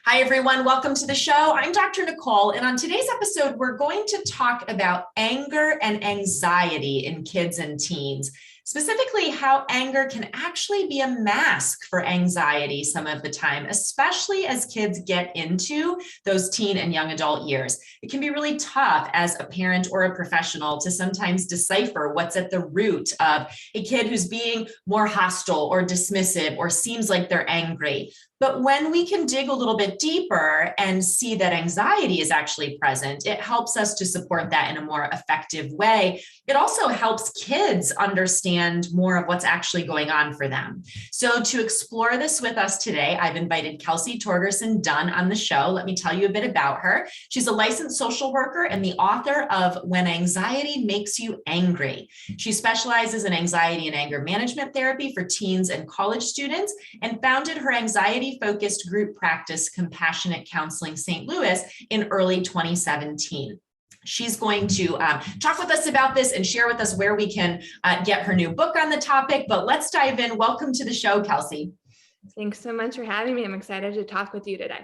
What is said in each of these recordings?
Hi, everyone. Welcome to the show. I'm Dr. Nicole, and on today's episode, we're going to talk about anger and anxiety in kids and teens, specifically how anger can actually be a mask for anxiety some of the time, especially as kids get into those teen and young adult years. It can be really tough as a parent or a professional to sometimes decipher what's at the root of a kid who's being more hostile or dismissive or seems like they're angry. But when we can dig a little bit deeper and see that anxiety is actually present, it helps us to support that in a more effective way. It also helps kids understand more of what's actually going on for them. So to explore this with us today, I've invited Kelsey Torgerson Dunn on the show. Let me tell you a bit about her. She's a licensed social worker and the author of When Anxiety Makes You Angry. She specializes in anxiety and anger management therapy for teens and college students and founded her anxiety-focused group practice, Compassionate Counseling St. Louis, in early 2017. She's going to talk with us about this and share with us where we can get her new book on the topic. But let's dive in. Welcome to the show, Kelsey. Thanks so much for having me. I'm excited to talk with you today.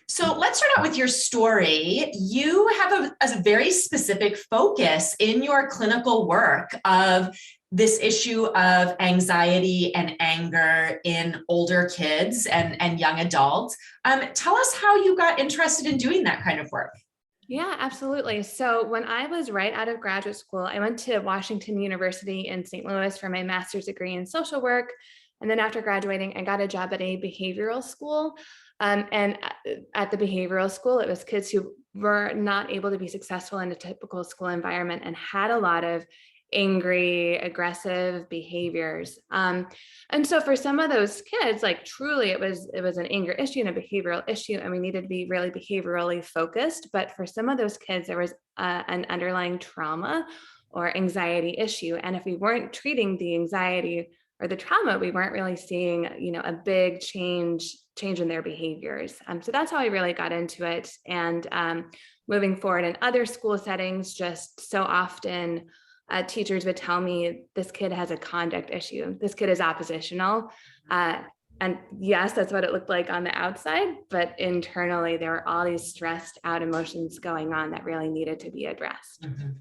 So let's start out with your story. You have a very specific focus in your clinical work of this issue of anxiety and anger in older kids and young adults. Tell us how you got interested in doing that kind of work. Yeah, absolutely. So when I was right out of graduate school, I went to Washington University in St. Louis for my master's degree in social work. And then after graduating, I got a job at a behavioral school. And at the behavioral school, it was kids who were not able to be successful in a typical school environment and had a lot of angry, aggressive behaviors. And so for some of those kids, like truly it was an anger issue and a behavioral issue, and we needed to be really behaviorally focused. But for some of those kids, there was an underlying trauma or anxiety issue. And if we weren't treating the anxiety or the trauma, we weren't really seeing, a big change in their behaviors. So that's how I really got into it. And moving forward in other school settings, just so often teachers would tell me, this kid has a conduct issue. This kid is oppositional. And yes, that's what it looked like on the outside, but internally there were all these stressed out emotions going on that really needed to be addressed. Mm-hmm.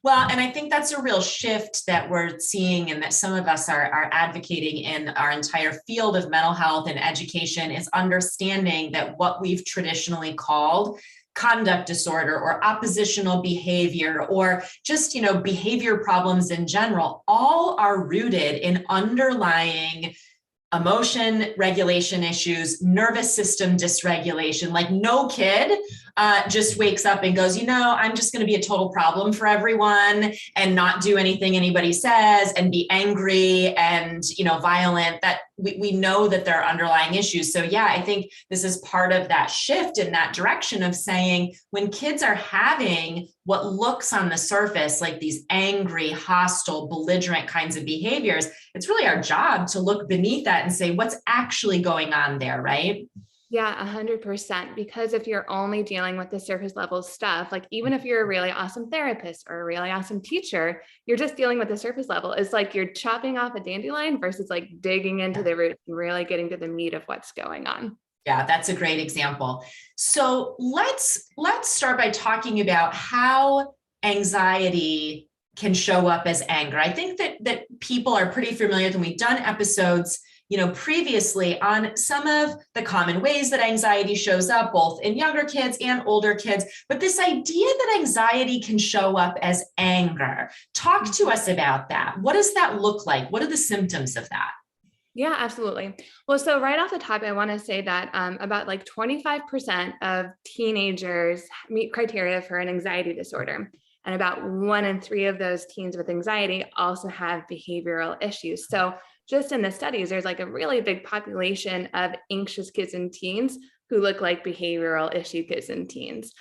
Well, and I think that's a real shift that we're seeing and that some of us are advocating in our entire field of mental health and education is understanding that what we've traditionally called conduct disorder or oppositional behavior or just, behavior problems in general, all are rooted in underlying emotion regulation issues, nervous system dysregulation. Like no kid just wakes up and goes, I'm just going to be a total problem for everyone and not do anything anybody says and be angry and, violent. That we know that there are underlying issues. So yeah, I think this is part of that shift in that direction of saying when kids are having what looks on the surface like these angry, hostile, belligerent kinds of behaviors, it's really our job to look beneath that and say, what's actually going on there, right? Yeah, 100%. Because if you're only dealing with the surface level stuff, like even if you're a really awesome therapist or a really awesome teacher, you're just dealing with the surface level. It's like you're chopping off a dandelion versus like digging into the root and really getting to the meat of what's going on. Yeah, that's a great example. So let's start by talking about how anxiety can show up as anger. I think that people are pretty familiar, and we've done episodes previously on some of the common ways that anxiety shows up, both in younger kids and older kids. But this idea that anxiety can show up as anger, talk to us about that. What does that look like? What are the symptoms of that? Yeah, absolutely. Well, so right off the top, I want to say that about like 25% of teenagers meet criteria for an anxiety disorder. And about 1 in 3 of those teens with anxiety also have behavioral issues. So just in the studies, there's like a really big population of anxious kids and teens who look like behavioral issue kids and teens.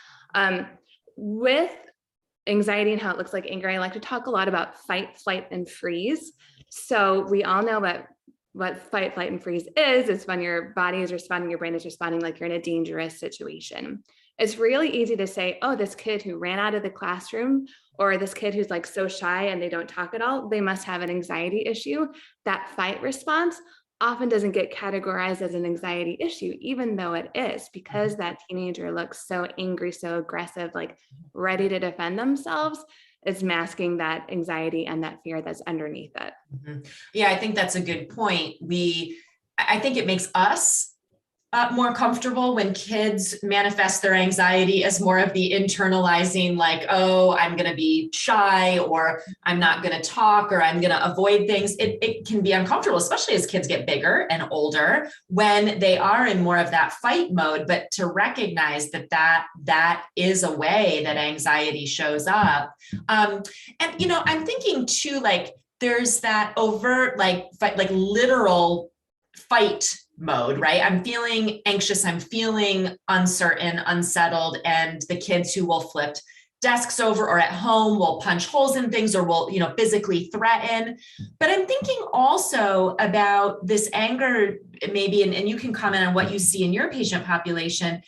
With anxiety and how it looks like anger, I like to talk a lot about fight, flight, and freeze. So we all know what fight, flight, and freeze is when your body is responding, your brain is responding like you're in a dangerous situation. It's really easy to say, oh, this kid who ran out of the classroom or this kid who's like so shy and they don't talk at all, they must have an anxiety issue. That fight response often doesn't get categorized as an anxiety issue, even though it is, because that teenager looks so angry, so aggressive, like ready to defend themselves. It's masking that anxiety and that fear that's underneath it. Yeah, I think that's a good point. I think it makes us more comfortable when kids manifest their anxiety as more of the internalizing, like, oh, I'm going to be shy, or I'm not going to talk, or I'm going to avoid things. It can be uncomfortable, especially as kids get bigger and older, when they are in more of that fight mode. But to recognize that is a way that anxiety shows up. And, I'm thinking too, like, there's that overt, like, fight, like literal fight mode, right? I'm feeling anxious, I'm feeling uncertain, unsettled, and the kids who will flip desks over or at home will punch holes in things or will, physically threaten. But I'm thinking also about this anger, maybe, and you can comment on what you see in your patient population,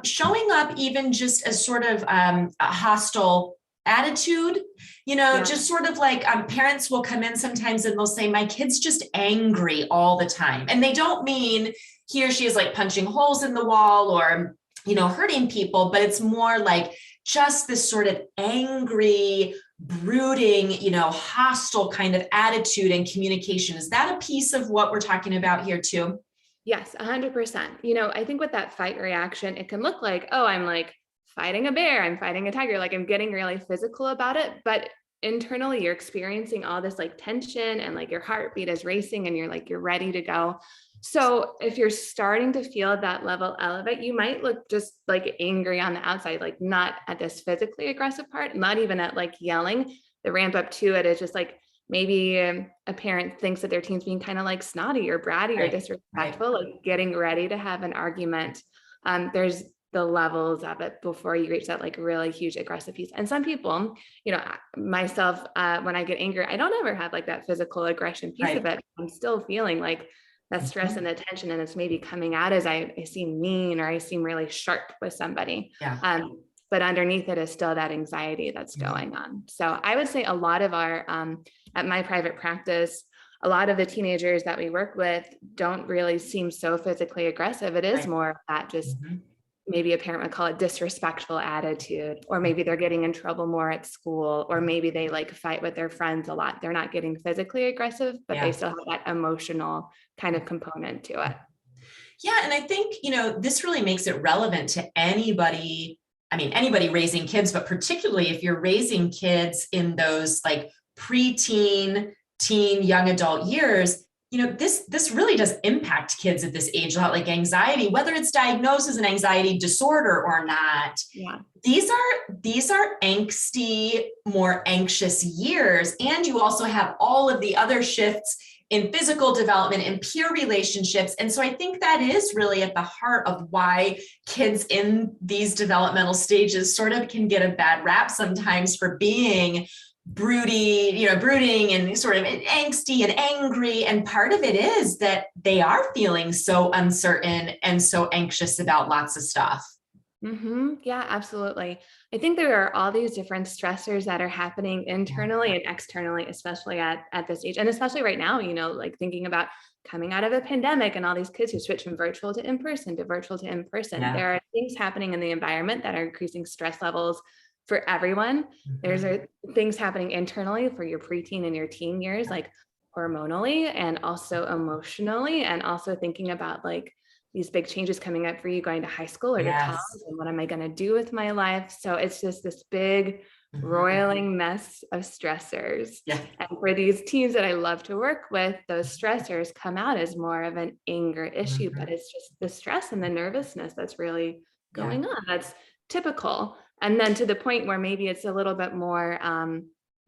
showing up even just as sort of a hostile attitude, just sort of like parents will come in sometimes and they'll say, my kid's just angry all the time. And they don't mean he or she is like punching holes in the wall or, hurting people, but it's more like just this sort of angry, brooding, hostile kind of attitude and communication. Is that a piece of what we're talking about here too? Yes, 100%. I think with that fight reaction, it can look like, oh, I'm like fighting a bear, I'm fighting a tiger, like I'm getting really physical about it. But internally, you're experiencing all this like tension and like your heartbeat is racing and you're ready to go. So if you're starting to feel that level elevate, you might look just like angry on the outside, like not at this physically aggressive part, not even at like yelling. The ramp up to it is just like maybe a parent thinks that their teen's being kind of like snotty or bratty or disrespectful, like getting ready to have an argument. There's the levels of it before you reach that like really huge aggressive piece. And some people, myself, when I get angry, I don't ever have like that physical aggression piece of it. I'm still feeling like that stress and the tension, and it's maybe coming out as I seem mean or I seem really sharp with somebody. But underneath it is still that anxiety that's going on. So I would say a lot of our, at my private practice, a lot of the teenagers that we work with don't really seem so physically aggressive. It is more of that just maybe a parent would call it disrespectful attitude, or maybe they're getting in trouble more at school, or maybe they like fight with their friends a lot. They're not getting physically aggressive, but they still have that emotional kind of component to it. Yeah. And I think, this really makes it relevant to anybody. I mean, anybody raising kids, but particularly if you're raising kids in those like preteen, teen, young adult years, this really does impact kids at this age a lot, like anxiety, whether it's diagnosed as an anxiety disorder or not. These are angsty, more anxious years. And you also have all of the other shifts in physical development and peer relationships. And so I think that is really at the heart of why kids in these developmental stages sort of can get a bad rap sometimes for being brooding and sort of angsty and angry. And part of it is that they are feeling so uncertain and so anxious about lots of stuff. Yeah, absolutely. I think there are all these different stressors that are happening internally and externally, especially at this age. And especially right now, like thinking about coming out of a pandemic and all these kids who switch from virtual to in-person to virtual to in-person. There are things happening in the environment that are increasing stress levels for everyone. There's things happening internally for your preteen and your teen years, like hormonally and also emotionally, and also thinking about like these big changes coming up for you going to high school or to college, and what am I going to do with my life? So it's just this big roiling mess of stressors. And for these teens that I love to work with, those stressors come out as more of an anger issue, but it's just the stress and the nervousness that's really going on. That's typical. And then to the point where maybe it's a little bit more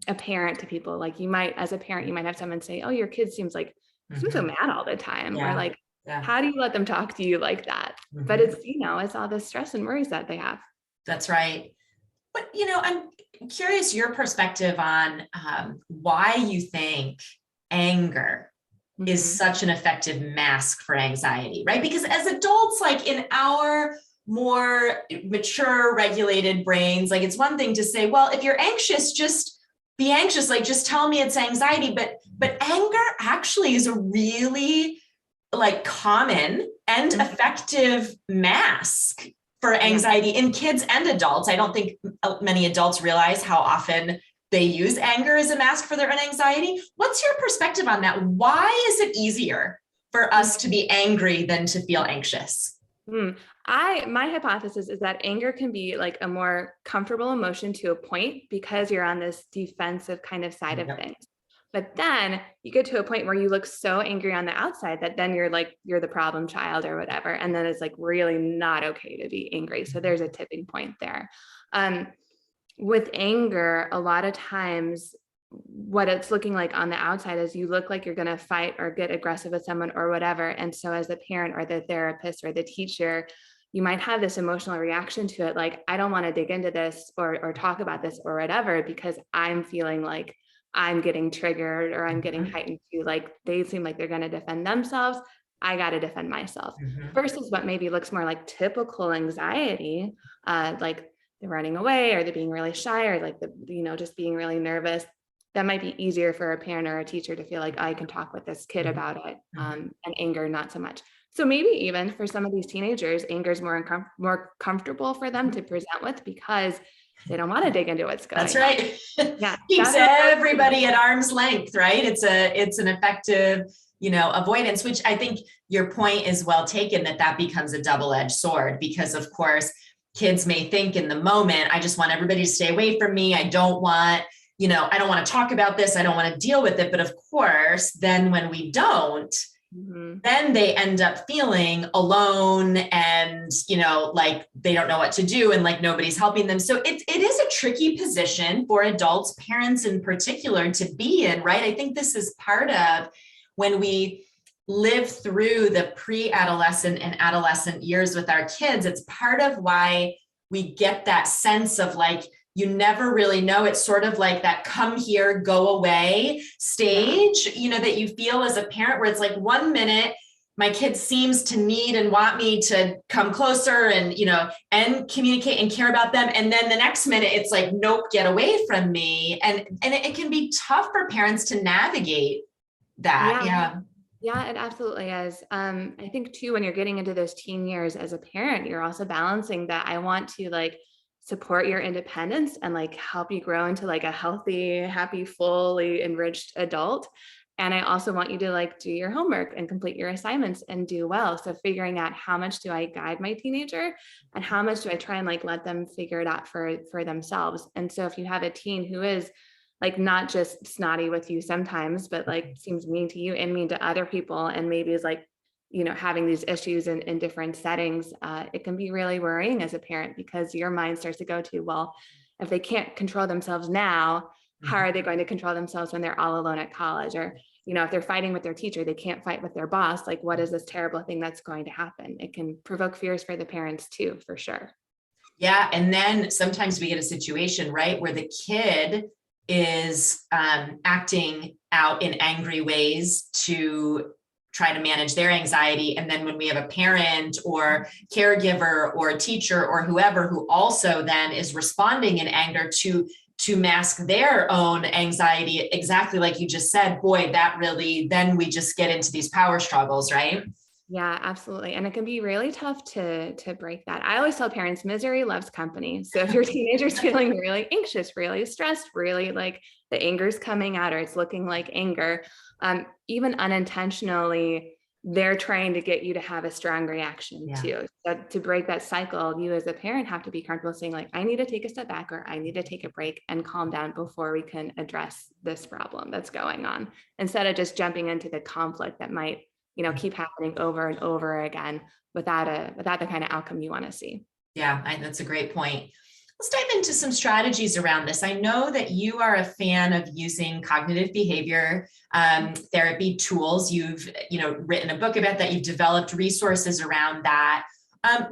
apparent to people, like you might, as a parent, you might have someone say, oh, your kid seems so mad all the time, or like, how do you let them talk to you like that? But it's, it's all the stress and worries that they have. That's right. But, I'm curious your perspective on why you think anger is such an effective mask for anxiety, right? Because as adults, like in our more mature, regulated brains, like it's one thing to say, well, if you're anxious, just be anxious, like just tell me it's anxiety. But anger actually is a really like common and effective mask for anxiety in kids and adults. I don't think many adults realize how often they use anger as a mask for their own anxiety. What's your perspective on that? Why is it easier for us to be angry than to feel anxious? My hypothesis is that anger can be like a more comfortable emotion to a point because you're on this defensive kind of side of things. But then you get to a point where you look so angry on the outside that then you're like, you're the problem child or whatever. And then it's like really not okay to be angry. So there's a tipping point there. With anger, a lot of times what it's looking like on the outside is you look like you're going to fight or get aggressive with someone or whatever. And so as the parent or the therapist or the teacher, you might have this emotional reaction to it. Like, I don't want to dig into this or talk about this or whatever, because I'm feeling like I'm getting triggered or I'm getting heightened to, like, they seem like they're going to defend themselves. I got to defend myself versus what maybe looks more like typical anxiety, like they're running away or they're being really shy or like just being really nervous. That might be easier for a parent or a teacher to feel like I can talk with this kid about it, and anger, not so much. So maybe even for some of these teenagers, anger is more comfortable for them to present with because they don't want to dig into what's going on. That's right. Yeah, Keeps everybody at arm's length, right? It's an effective, avoidance, which I think your point is well taken, that becomes a double-edged sword, because of course, kids may think in the moment, I just want everybody to stay away from me. I don't want to talk about this. I don't want to deal with it. But of course, then when we don't, then they end up feeling alone and, like they don't know what to do and like nobody's helping them. So it is a tricky position for adults, parents in particular, to be in, right? I think this is part of when we live through the pre-adolescent and adolescent years with our kids. It's part of why we get that sense of like, you never really know. It's sort of like that come here, go away stage, that you feel as a parent, where it's like 1 minute, my kid seems to need and want me to come closer and, and communicate and care about them. And then the next minute it's like, nope, get away from me. And it can be tough for parents to navigate that. Yeah, it absolutely is. I think too, when you're getting into those teen years as a parent, you're also balancing that. I want to like support your independence and like help you grow into like a healthy, happy, fully enriched adult. And I also want you to like do your homework and complete your assignments and do well. So figuring out how much do I guide my teenager and how much do I try and like let them figure it out for themselves. And so if you have a teen who is like not just snotty with you sometimes, but like seems mean to you and mean to other people, and maybe is like, having these issues in different settings, it can be really worrying as a parent, because your mind starts to go to, well, if they can't control themselves now, how are they going to control themselves when they're all alone at college? Or, if they're fighting with their teacher, they can't fight with their boss. Like, what is this terrible thing that's going to happen? It can provoke fears for the parents too, for sure. Yeah. And then sometimes we get a situation, right, where the kid is acting out in angry ways to try to manage their anxiety. And then when we have a parent or caregiver or a teacher or whoever who also then is responding in anger to mask their own anxiety, exactly like you just said, boy, that really, then we just get into these power struggles, right? Yeah, absolutely. And it can be really tough to break that. I always tell parents, misery loves company. So if your teenager's feeling really anxious, really stressed, really like the anger's coming out or it's looking like anger, even unintentionally, they're trying to get you to have a strong reaction too. So to break that cycle, you as a parent have to be comfortable saying like, I need to take a step back or I need to take a break and calm down before we can address this problem that's going on, instead of just jumping into the conflict that might keep happening over and over again without the kind of outcome you want to see. Yeah, that's a great point. Let's dive into some strategies around this. I know that you are a fan of using cognitive behavior therapy tools. You've written a book about that. You've developed resources around that.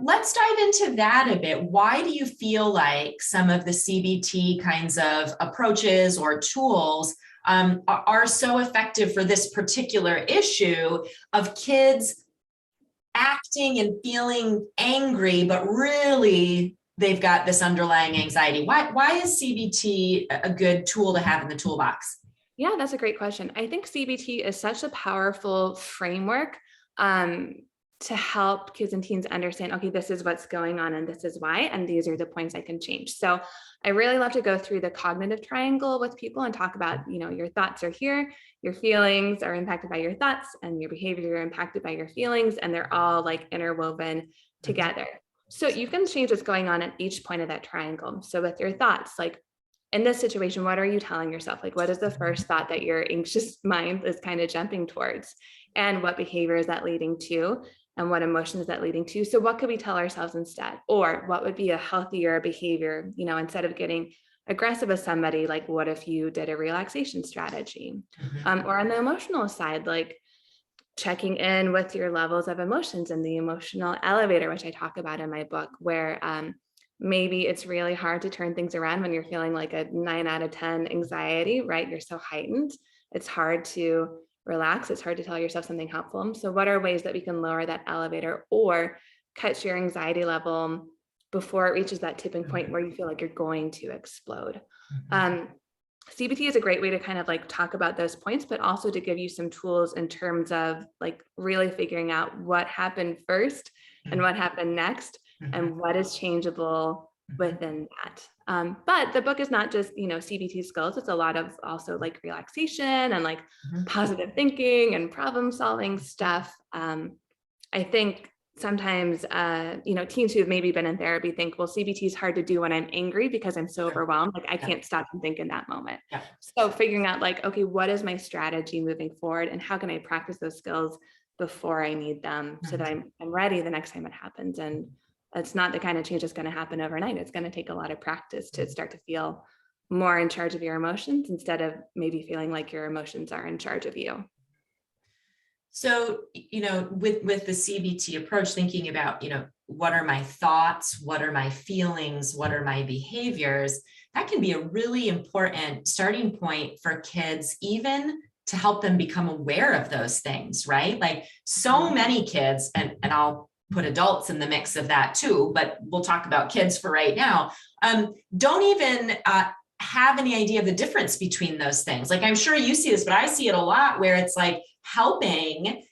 Let's dive into that a bit. Why do you feel like some of the CBT kinds of approaches or tools are so effective for this particular issue of kids acting and feeling angry, but really they've got this underlying anxiety? Why is CBT a good tool to have in the toolbox? Yeah, that's a great question. I think CBT is such a powerful framework to help kids and teens understand, okay, this is what's going on and this is why, and these are the points I can change. So I really love to go through the cognitive triangle with people and talk about, your thoughts are here, your feelings are impacted by your thoughts, and your behavior are impacted by your feelings, and they're all like interwoven together. So you can change what's going on at each point of that triangle. So with your thoughts, like in this situation, what are you telling yourself? Like, what is the first thought that your anxious mind is kind of jumping towards? And what behavior is that leading to? And what emotion is that leading to? So what could we tell ourselves instead? Or what would be a healthier behavior, instead of getting aggressive with somebody, like what if you did a relaxation strategy? Or on the emotional side, like checking in with your levels of emotions in the emotional elevator, which I talk about in my book, where maybe it's really hard to turn things around when you're feeling like a 9 out of 10 anxiety, right? You're so heightened. It's hard to relax. It's hard to tell yourself something helpful. So what are ways that we can lower that elevator or cut your anxiety level before it reaches that tipping point where you feel like you're going to explode? CBT is a great way to kind of like talk about those points, but also to give you some tools in terms of like really figuring out what happened first and what happened next and what is changeable within that. But the book is not just, CBT skills. It's a lot of also like relaxation and like positive thinking and problem solving stuff. I think sometimes, teens who have maybe been in therapy think, well, CBT is hard to do when I'm angry because I'm so overwhelmed. Like I can't stop and think in that moment. So figuring out like, okay, what is my strategy moving forward and how can I practice those skills before I need them so that I'm ready the next time it happens. And it's not the kind of change that's going to happen overnight. It's going to take a lot of practice to start to feel more in charge of your emotions instead of maybe feeling like your emotions are in charge of you. So, with the CBT approach, thinking about, what are my thoughts? What are my feelings? What are my behaviors? That can be a really important starting point for kids, even to help them become aware of those things, right? Like so many kids, and I'll put adults in the mix of that too, but we'll talk about kids for right now, don't even have any idea of the difference between those things. Like I'm sure you see this, but I see it a lot where it's like helping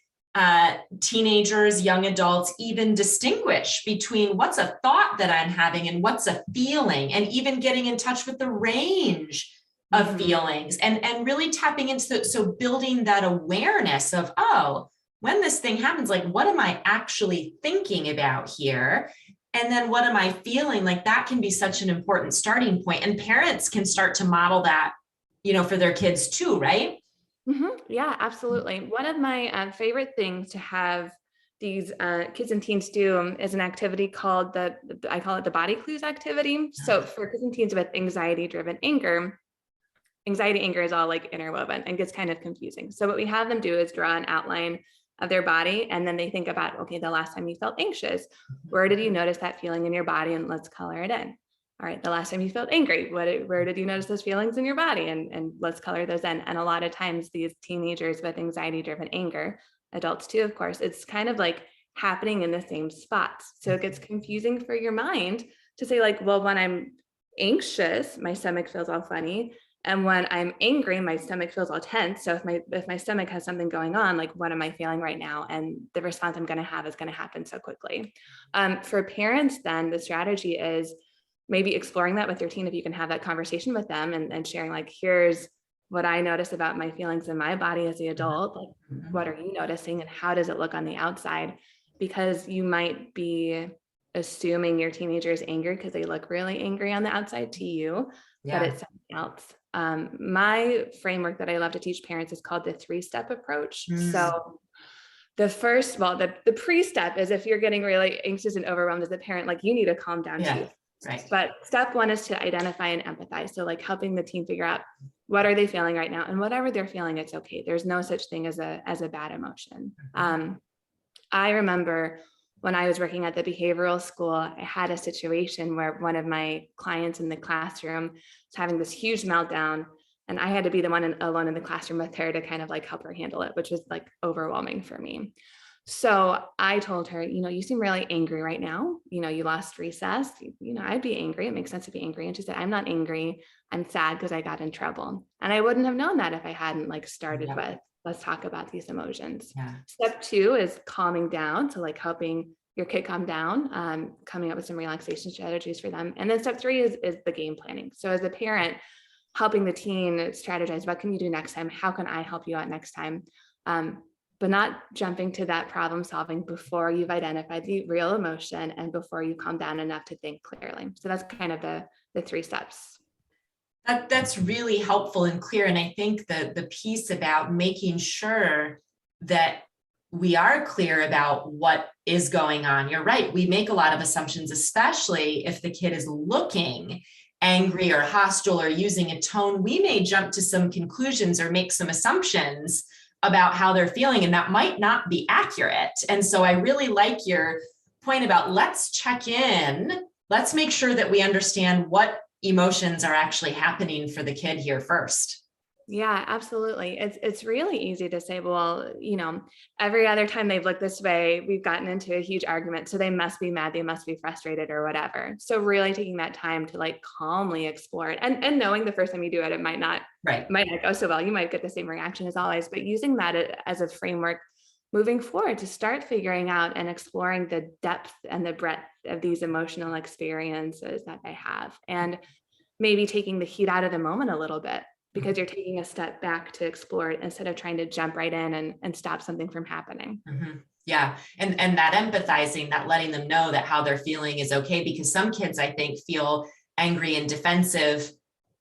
teenagers, young adults, even distinguish between what's a thought that I'm having and what's a feeling, and even getting in touch with the range of feelings and really tapping into so building that awareness of, oh, when this thing happens, like, what am I actually thinking about here? And then what am I feeling? Like that can be such an important starting point, and parents can start to model that, for their kids too, right? Yeah, absolutely. One of my favorite things to have these kids and teens do is an activity called I call it the body clues activity. So for kids and teens with anxiety-driven anger, anxiety anger is all like interwoven and gets kind of confusing. So what we have them do is draw an outline of their body, and then they think about, okay, the last time you felt anxious, where did you notice that feeling in your body, and let's color it in. All right, the last time you felt angry, where did you notice those feelings in your body, and let's color those in. And a lot of times these teenagers with anxiety-driven anger, adults too, of course, it's kind of like happening in the same spots. So it gets confusing for your mind to say like, well, when I'm anxious, my stomach feels all funny. And when I'm angry, my stomach feels all tense. So if my stomach has something going on, like what am I feeling right now? And the response I'm going to have is going to happen so quickly. For parents, then the strategy is maybe exploring that with your teen if you can have that conversation with them and sharing like, here's what I notice about my feelings in my body as the adult. Like, what are you noticing and how does it look on the outside? Because you might be assuming your teenager is angry because they look really angry on the outside to you, but it's something else. My framework that I love to teach parents is called the 3-step approach. So the first, the pre-step is if you're getting really anxious and overwhelmed as a parent, like you need to calm down too. Right. But step 1 is to identify and empathize. So like helping the teen figure out what are they feeling right now, and whatever they're feeling, it's okay. There's no such thing as a bad emotion. I remember when I was working at the behavioral school, I had a situation where one of my clients in the classroom was having this huge meltdown, and I had to be the one alone in the classroom with her to kind of like help her handle it, which was like overwhelming for me. So I told her, you seem really angry right now. You lost recess. I'd be angry. It makes sense to be angry. And she said, I'm not angry. I'm sad because I got in trouble. And I wouldn't have known that if I hadn't started Yeah. with, let's talk about these emotions. Yeah. Step 2 is calming down. So helping your kid calm down, coming up with some relaxation strategies for them. And then step 3 is the game planning. So as a parent, helping the teen strategize, what can you do next time? How can I help you out next time? But not jumping to that problem solving before you've identified the real emotion and before you calm down enough to think clearly. So that's kind of the 3 steps. That's really helpful and clear. And I think the piece about making sure that we are clear about what is going on. You're right. We make a lot of assumptions, especially if the kid is looking angry or hostile or using a tone. We may jump to some conclusions or make some assumptions about how they're feeling, and that might not be accurate. And so I really like your point about let's check in. Let's make sure that we understand what emotions are actually happening for the kid here first. Yeah, absolutely. It's really easy to say, well, every other time they've looked this way, we've gotten into a huge argument. So they must be mad, they must be frustrated or whatever. So really taking that time to calmly explore it and knowing the first time you do it, it might not go so well. You might get the same reaction as always, but using that as a framework moving forward to start figuring out and exploring the depth and the breadth of these emotional experiences that they have. And maybe taking the heat out of the moment a little bit, because you're taking a step back to explore it instead of trying to jump right in and stop something from happening. Mm-hmm. Yeah. And that empathizing, that letting them know that how they're feeling is okay, because some kids, I think, feel angry and defensive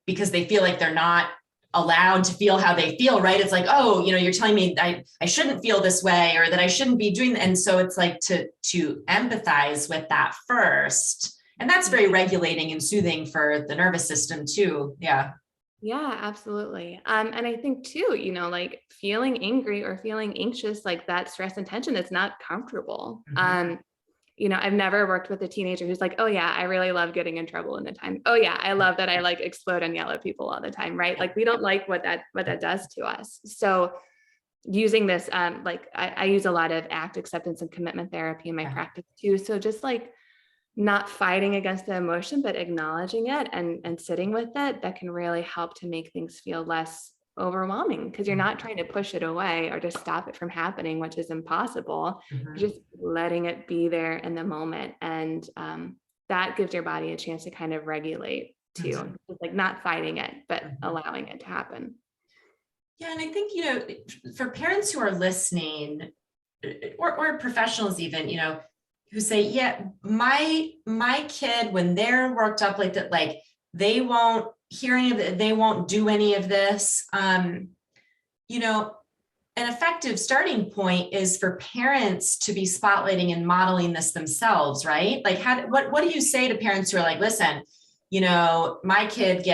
because they feel like they're not allowed to feel how they feel, right? It's oh, you're telling me I shouldn't feel this way or that I shouldn't be doing that. And so it's to empathize with that first. And that's very regulating and soothing for the nervous system too. Yeah. Yeah, absolutely. And I think too, feeling angry or feeling anxious, that stress and tension is not comfortable. Mm-hmm. I've never worked with a teenager who's oh yeah, I really love getting in trouble in the time. Oh yeah, I love that I explode and yell at people all the time, right? We don't like what that does to us. So using this, I use a lot of ACT, acceptance and commitment therapy in my practice too. So just not fighting against the emotion, but acknowledging it and sitting with it, that can really help to make things feel less overwhelming, because you're not trying to push it away or to stop it from happening, which is impossible. Mm-hmm. You're just letting it be there in the moment. And that gives your body a chance to kind of regulate too. Mm-hmm. It's not fighting it, but allowing it to happen. Yeah. And I think, for parents who are listening or professionals even, who say, yeah, my kid, when they're worked up like that, they won't hear any of it, they won't do any of this. An effective starting point is for parents to be spotlighting and modeling this themselves, right? What do you say to parents who are listen, my kid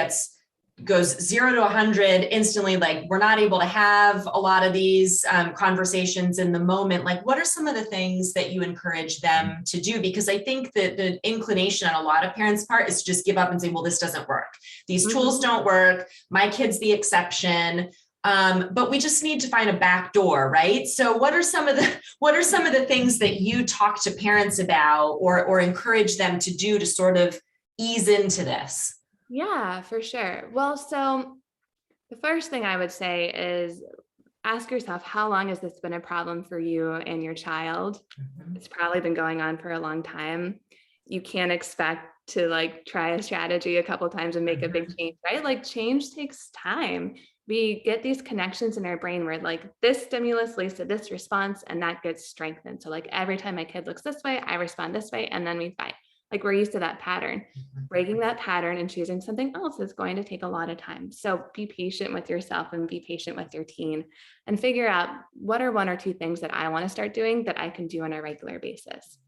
goes 0 to 100 instantly. We're not able to have a lot of these conversations in the moment. What are some of the things that you encourage them to do? Because I think that the inclination on a lot of parents' part is to just give up and say, well, this doesn't work. These tools don't work. My kid's the exception. But we just need to find a back door, right? So what are some of the things that you talk to parents about or encourage them to do to sort of ease into this? Yeah, for sure. Well, so the first thing I would say is ask yourself, how long has this been a problem for you and your child? Mm-hmm. It's probably been going on for a long time. You can't expect to try a strategy a couple of times and make a big change, right? Change takes time. We get these connections in our brain where this stimulus leads to this response and that gets strengthened. So every time my kid looks this way, I respond this way, and then we fight. We're used to that pattern. Breaking that pattern and choosing something else is going to take a lot of time. So be patient with yourself and be patient with your teen and figure out what are 1 or 2 things that I want to start doing that I can do on a regular basis.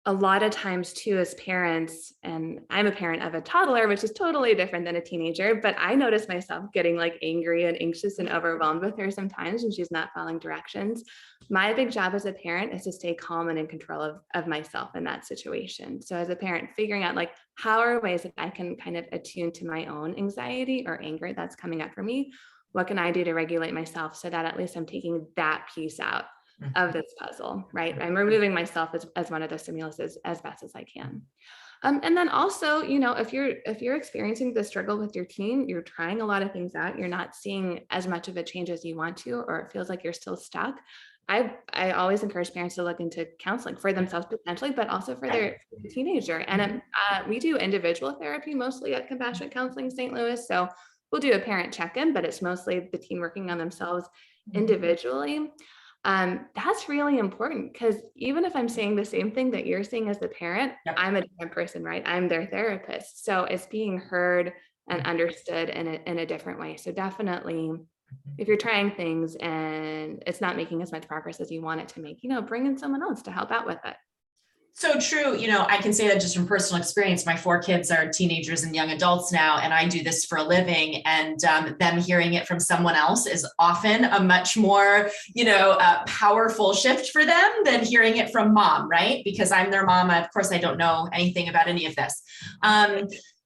A lot of times too, as parents, and I'm a parent of a toddler, which is totally different than a teenager, but I notice myself getting angry and anxious and overwhelmed with her sometimes when she's not following directions. My big job as a parent is to stay calm and in control of myself in that situation. So as a parent, figuring out how are ways that I can kind of attune to my own anxiety or anger that's coming up for me, What can I do to regulate myself so that at least I'm taking that piece out of this puzzle, right? I'm removing myself as one of the stimulus as best as I can. And then also, if you're experiencing the struggle with your teen, you're trying a lot of things out, you're not seeing as much of a change as you want to, or it feels like you're still stuck. I always encourage parents to look into counseling for themselves potentially, but also for their teenager. And we do individual therapy mostly at Compassionate Counseling St. Louis. So we'll do a parent check-in, but it's mostly the teen working on themselves individually. That's really important, because even if I'm saying the same thing that you're saying as the parent, I'm a different person, right? I'm their therapist. So it's being heard and understood in a different way. So definitely, if you're trying things and it's not making as much progress as you want it to make, bring in someone else to help out with it. So true. I can say that just from personal experience. My 4 kids are teenagers and young adults now, and I do this for a living. And them hearing it from someone else is often a much more, powerful shift for them than hearing it from mom, right? Because I'm their mom. Of course, I don't know anything about any of this.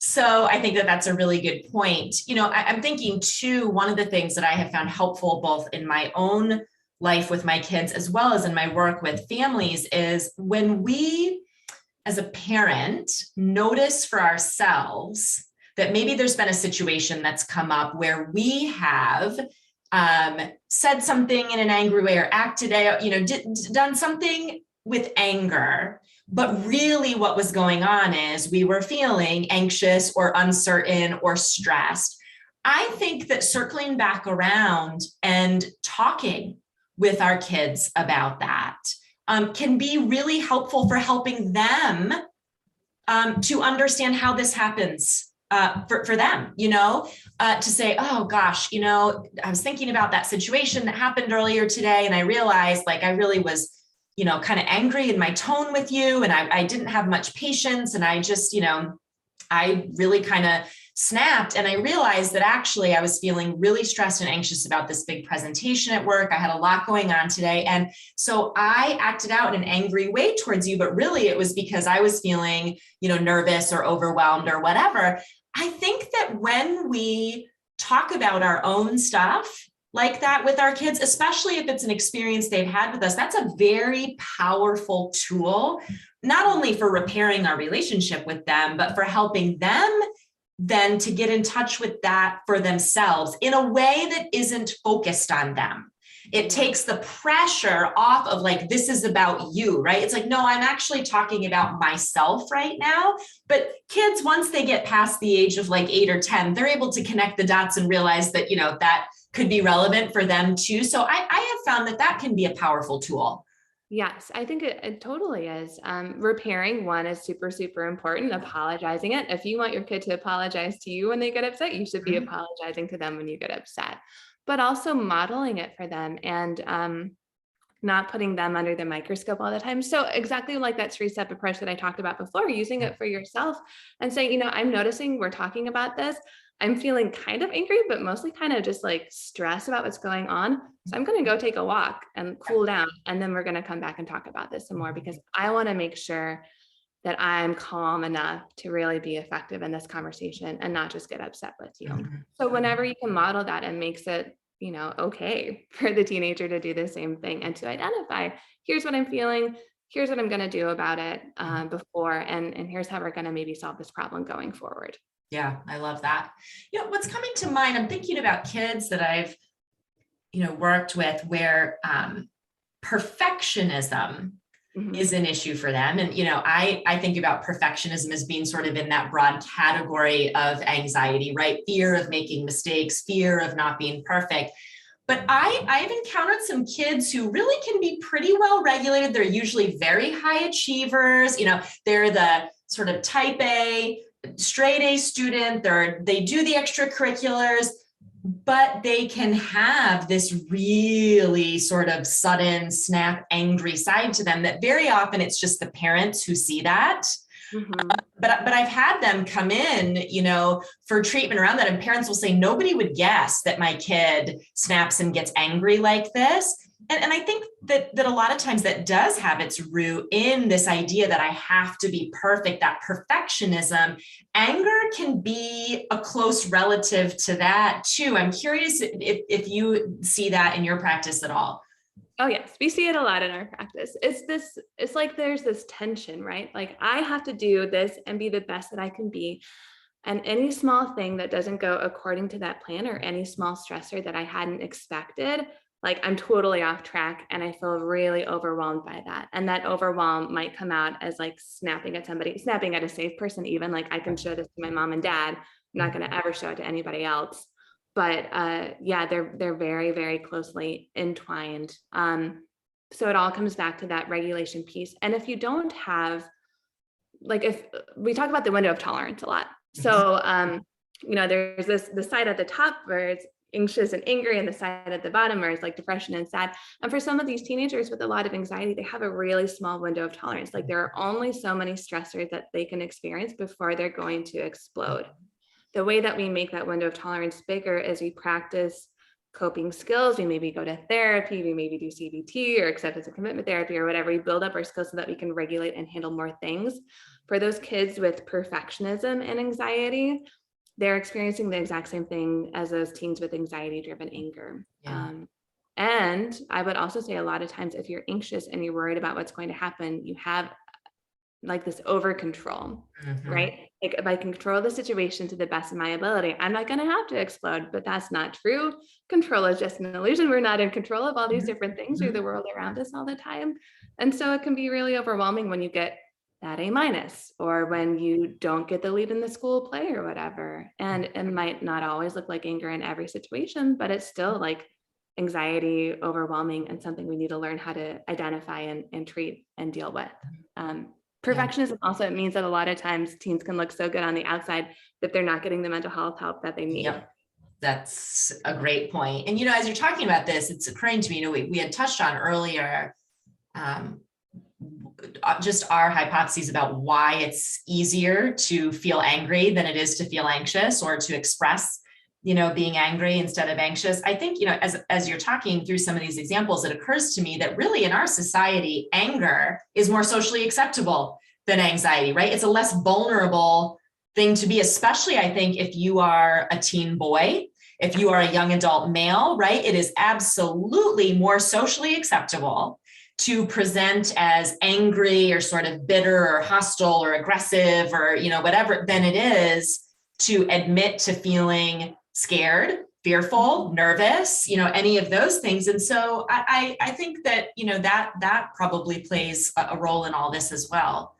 So I think that that's a really good point. I'm thinking too, one of the things that I have found helpful both in my own life with my kids as well as in my work with families is when we, as a parent, notice for ourselves that maybe there's been a situation that's come up where we have said something in an angry way or acted out, done something with anger. But really what was going on is we were feeling anxious or uncertain or stressed. I think that circling back around and talking with our kids about that can be really helpful for helping them to understand how this happens for them, to say, oh gosh, I was thinking about that situation that happened earlier today, and I realized I really was kind of angry in my tone with you, and I didn't have much patience, and I just, I really kind of snapped, and I realized that actually I was feeling really stressed and anxious about this big presentation at work. I had a lot going on today, and so I acted out in an angry way towards you, but really it was because I was feeling, nervous or overwhelmed or whatever. I think that when we talk about our own stuff like that with our kids, especially if it's an experience they've had with us, that's a very powerful tool, not only for repairing our relationship with them, but for helping them then to get in touch with that for themselves in a way that isn't focused on them. It takes the pressure off of this is about you, right? It's no, I'm actually talking about myself right now. But kids, once they get past the age of 8 or 10, they're able to connect the dots and realize that, that could be relevant for them too. So I have found that can be a powerful tool. Yes, I think it totally is. Repairing one is super, super important. Apologizing it. If you want your kid to apologize to you when they get upset, you should be apologizing to them when you get upset, but also modeling it for them and not putting them under the microscope all the time. So exactly like that 3-step approach that I talked about before, using it for yourself and saying, I'm noticing we're talking about this. I'm feeling kind of angry, but mostly kind of just stressed about what's going on. So I'm going to go take a walk and cool down. And then we're going to come back and talk about this some more, because I want to make sure that I'm calm enough to really be effective in this conversation and not just get upset with you. So whenever you can model that, it makes it, okay for the teenager to do the same thing and to identify, here's what I'm feeling, here's what I'm going to do about it before, and here's how we're going to maybe solve this problem going forward. Yeah, I love that. What's coming to mind, I'm thinking about kids that I've, worked with where perfectionism is an issue for them. And, I think about perfectionism as being sort of in that broad category of anxiety, right? Fear of making mistakes, fear of not being perfect. But I've encountered some kids who really can be pretty well regulated. They're usually very high achievers. They're the sort of type A, straight A student. They do the extracurriculars, but they can have this really sort of sudden snap, angry side to them that very often it's just the parents who see that. But I've had them come in, for treatment around that, and parents will say, nobody would guess that my kid snaps and gets angry like this. And I think that a lot of times that does have its root in this idea that I have to be perfect, that perfectionism. Anger can be a close relative to that too. I'm curious if you see that in your practice at all. Oh yes, we see it a lot in our practice. It's like there's this tension, right? Like I have to do this and be the best that I can be. And any small thing that doesn't go according to that plan, or any small stressor that I hadn't expected, like I'm totally off track and I feel really overwhelmed by that. And that overwhelm might come out as like snapping at somebody, snapping at a safe person, even like I can show this to my mom and dad. I'm not going to ever show it to anybody else. But yeah, they're very, very closely entwined. So it all comes back to that regulation piece. And if you don't have, like, if we talk about the window of tolerance a lot. So, there's the side at the top where it's anxious and angry, and the side at the bottom where it's like depression and sad. And for some of these teenagers with a lot of anxiety, they have a really small window of tolerance. Like there are only so many stressors that they can experience before they're going to explode. The way that we make that window of tolerance bigger is we practice coping skills. We maybe go to therapy, we maybe do CBT or acceptance and commitment therapy or whatever. We build up our skills so that we can regulate and handle more things. For those kids with perfectionism and anxiety, they're experiencing the exact same thing as those teens with anxiety-driven anger. Yeah. And I would also say a lot of times if you're anxious and you're worried about what's going to happen, you have like this over control, right? Like if I can control the situation to the best of my ability, I'm not going to have to explode, but that's not true. Control is just an illusion. We're not in control of all these different things or the world around us all the time. And so it can be really overwhelming when you get that A-, or when you don't get the lead in the school play or whatever. And it might not always look like anger in every situation, but it's still like anxiety, overwhelming, and something we need to learn how to identify and treat and deal with. Perfectionism also means that a lot of times teens can look so good on the outside that they're not getting the mental health help that they need. Yep. That's a great point. And, as you're talking about this, it's occurring to me, we had touched on earlier, just our hypotheses about why it's easier to feel angry than it is to feel anxious, or to express, being angry instead of anxious. I think, as you're talking through some of these examples, it occurs to me that really in our society, anger is more socially acceptable than anxiety, right? It's a less vulnerable thing to be, especially I think if you are a teen boy, if you are a young adult male, right? It is absolutely more socially acceptable to present as angry or sort of bitter or hostile or aggressive or, whatever, than it is to admit to feeling scared, fearful, nervous, any of those things. And so I think that, that probably plays a role in all this as well.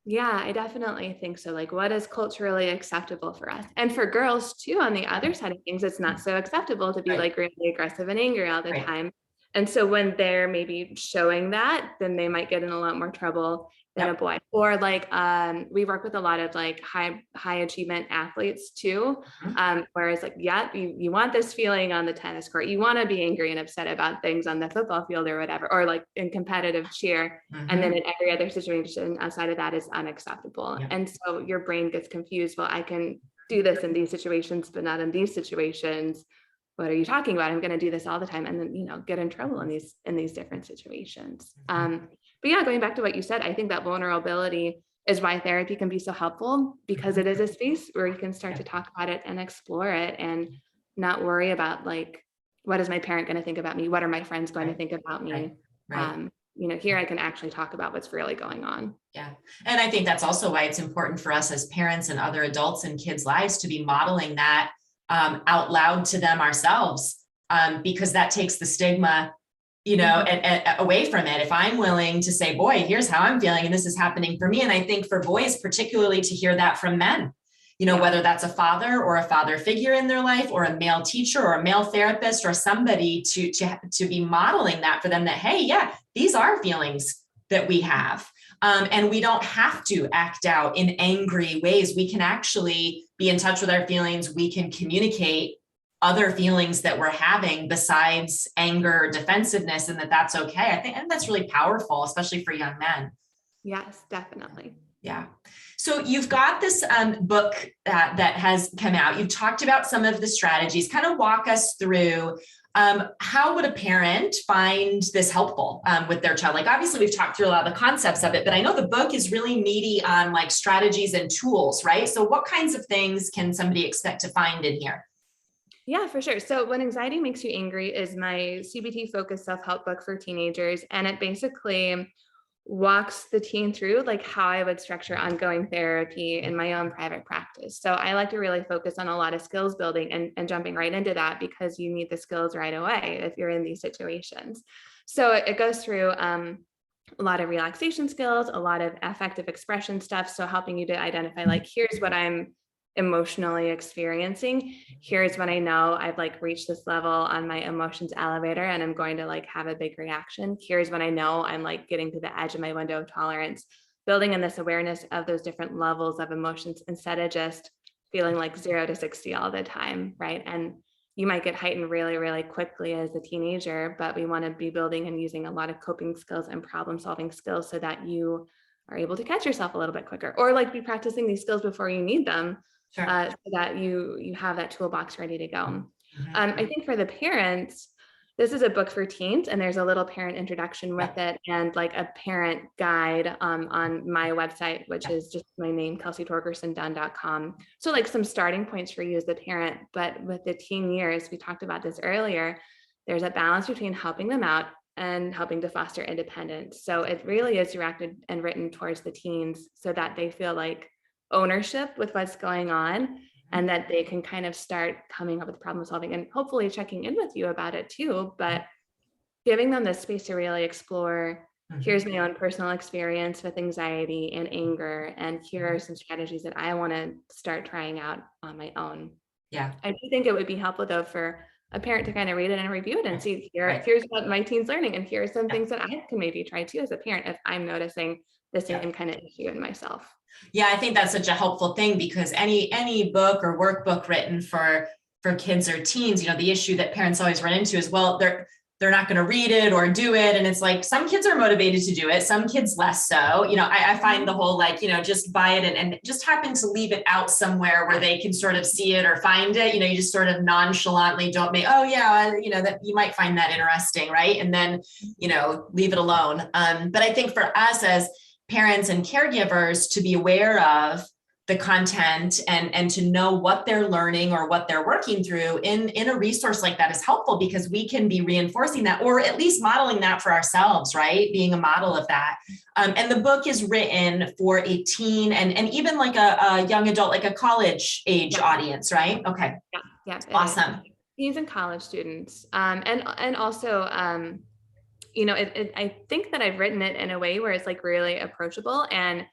Yeah, I definitely think so. Like, what is culturally acceptable for us? And for girls too, on the other side of things, it's not so acceptable to be like really aggressive and angry all the time. And so when they're maybe showing that, then they might get in a lot more trouble than a boy. Or like we work with a lot of like high achievement athletes too. Whereas like, you want this feeling on the tennis court, you want to be angry and upset about things on the football field or whatever, or like in competitive cheer. And then in every other situation outside of that is unacceptable. And so your brain gets confused. Well, I can do this in these situations, but not in these situations. What are you talking about? I'm going to do this all the time, and then, get in trouble in these different situations. But yeah, going back to what you said, I think that vulnerability is why therapy can be so helpful, because it is a space where you can start to talk about it and explore it and not worry about like, what is my parent going to think about me? What are my friends going to think about me? Here I can actually talk about what's really going on. Yeah. And I think that's also why it's important for us as parents and other adults in kids' lives to be modeling that out loud to them ourselves, because that takes the stigma, and away from it. If I'm willing to say, boy, here's how I'm feeling, and this is happening for me. And I think for boys, particularly to hear that from men, whether that's a father or a father figure in their life, or a male teacher or a male therapist, or somebody to be modeling that for them, that, hey, yeah, these are feelings that we have. And we don't have to act out in angry ways. We can actually be in touch with our feelings. We can communicate other feelings that we're having besides anger or defensiveness, and that's okay. I think, and that's really powerful, especially for young men. Yes, definitely. Yeah. So you've got this book that has come out. You've talked about some of the strategies. Kind of walk us through How would a parent find this helpful with their child? Like, obviously we've talked through a lot of the concepts of it, but I know the book is really meaty on like strategies and tools, right? So what kinds of things can somebody expect to find in here? Yeah, for sure. So When Anxiety Makes You Angry is my CBT focused self-help book for teenagers. And it basically walks the teen through like how I would structure ongoing therapy in my own private practice. So I like to really focus on a lot of skills building and jumping right into that because you need the skills right away if you're in these situations. So it goes through a lot of relaxation skills, a lot of affective expression stuff. So helping you to identify like, here's what I'm emotionally experiencing. Here's when I know I've like reached this level on my emotions elevator and I'm going to like have a big reaction. Here's when I know I'm like getting to the edge of my window of tolerance, building in this awareness of those different levels of emotions instead of just feeling like 0 to 60 all the time, right? And you might get heightened really, really quickly as a teenager, but we want to be building and using a lot of coping skills and problem solving skills so that you are able to catch yourself a little bit quicker, or like be practicing these skills before you need them. Sure. So that you have that toolbox ready to go. Mm-hmm. I think for the parents, this is a book for teens, and there's a little parent introduction with it, and like a parent guide on my website, which is just my name, kelseytorgersondunn.com. So like some starting points for you as the parent. But with the teen years, we talked about this earlier, there's a balance between helping them out and helping to foster independence. So it really is directed and written towards the teens so that they feel like ownership with what's going on and that they can kind of start coming up with problem solving and hopefully checking in with you about it too, but giving them the space to really explore, here's my own personal experience with anxiety and anger, and here are some strategies that I want to start trying out on my own. Yeah. I do think it would be helpful though for a parent to kind of read it and review it and see here's what my teen's learning, and here are some things that I can maybe try too as a parent if I'm noticing the same kind of issue in myself. Yeah, I think that's such a helpful thing because any book or workbook written for kids or teens, you know, the issue that parents always run into is, well, they're not going to read it or do it. And it's like, some kids are motivated to do it, some kids less so. You know, I find the whole like, you know, just buy it and just happen to leave it out somewhere where they can sort of see it or find it. You know, you just sort of nonchalantly don't make, oh yeah, you know, that you might find that interesting, right? And then, you know, leave it alone. But I think for us as parents and caregivers to be aware of the content and to know what they're learning or what they're working through in a resource like that is helpful because we can be reinforcing that or at least modeling that for ourselves, right? Being a model of that. And the book is written for a teen and even like a young adult, like a college age audience, right? Okay. Yeah. Awesome. Teens and college students. And also, you know, I think that I've written it in a way where it's like really approachable. And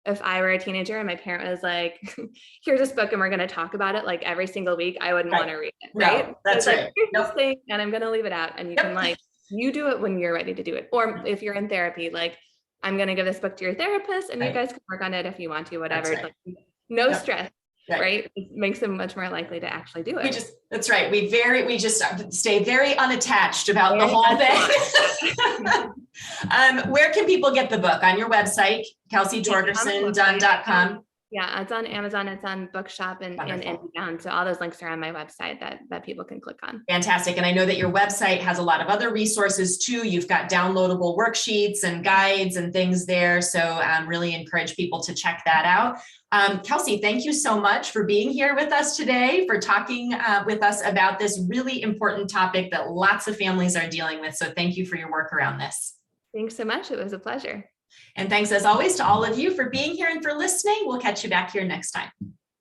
if I were a teenager and my parent was like, here's this book and we're going to talk about it like every single week, I wouldn't want to read it. Right. No, that's right. Like, here's this thing and I'm going to leave it out. And you can like, you do it when you're ready to do it. Or if you're in therapy, like I'm going to give this book to your therapist and you guys can work on it if you want to, whatever. Right. Like, no stress. Right. It makes them much more likely to actually do it. That's right. We just stay very unattached about the whole thing. Where can people get the book? On your website, kelseytorgersondunn.com. Yeah, it's on Amazon, it's on Bookshop and IndieBound. So all those links are on my website that people can click on. Fantastic. And I know that your website has a lot of other resources too. You've got downloadable worksheets and guides and things there. So really encourage people to check that out. Kelsey, thank you so much for being here with us today, for talking with us about this really important topic that lots of families are dealing with. So thank you for your work around this. Thanks so much. It was a pleasure. And thanks as always to all of you for being here and for listening. We'll catch you back here next time.